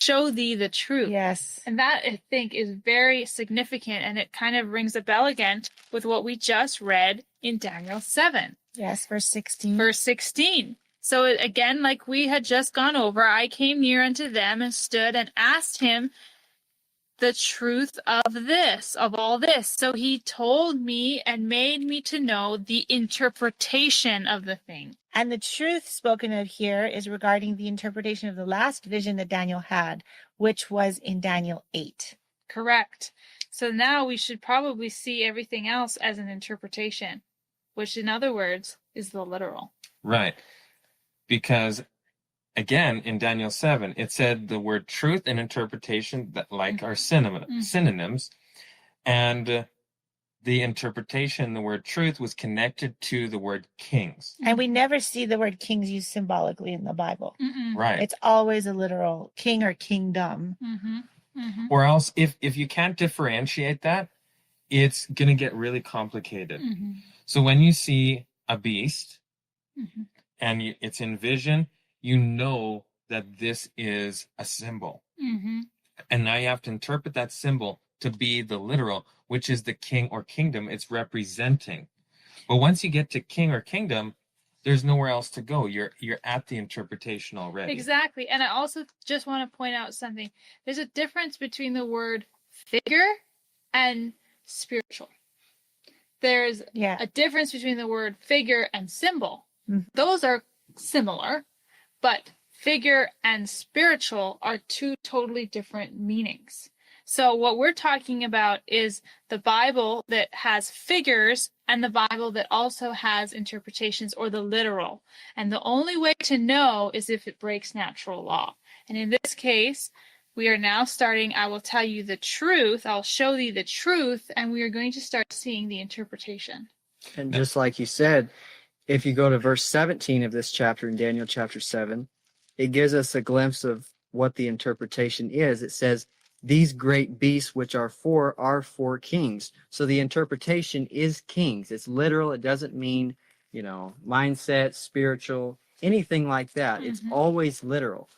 show thee the truth. Yes. And that, I think, is very significant, and it kind of rings a bell again with what we just read in Daniel 7. Yes, verse 16. Verse 16. So again, like we had just gone over, I came near unto them and stood and asked him the truth of all this. So he told me and made me to know the interpretation of the thing. And the truth spoken of here is regarding the interpretation of the last vision that Daniel had, which was in Daniel 8. Correct. So now we should probably see everything else as an interpretation, which in other words is the literal. Right. Because again, in Daniel 7, it said the word truth and interpretation that like are synonyms. And the interpretation, the word truth, was connected to the word kings. And we never see the word kings used symbolically in the Bible. Right. It's always a literal king or kingdom. Or else, if you can't differentiate that, it's going to get really complicated. So when you see a beast and it's in vision, you know that this is a symbol. And now you have to interpret that symbol to be the literal, which is the king or kingdom it's representing. But once you get to king or kingdom, there's nowhere else to go. You're at the interpretation already. Exactly. And I also just want to point out something. There's a difference between the word figure and spiritual. There's a difference between the word figure and symbol. Those are similar, but figure and spiritual are two totally different meanings. So what we're talking about is the Bible that has figures and the Bible that also has interpretations, or the literal. And the only way to know is if it breaks natural law. And in this case, we are now starting, I will tell you the truth, I'll show thee the truth, and we are going to start seeing the interpretation. And just like you said, if you go to verse 17 of this chapter in Daniel chapter 7, it gives us a glimpse of what the interpretation is. It says, these great beasts which are four kings. So the interpretation is kings. It's literal. It doesn't mean, mindset, spiritual, anything like that. It's always literal.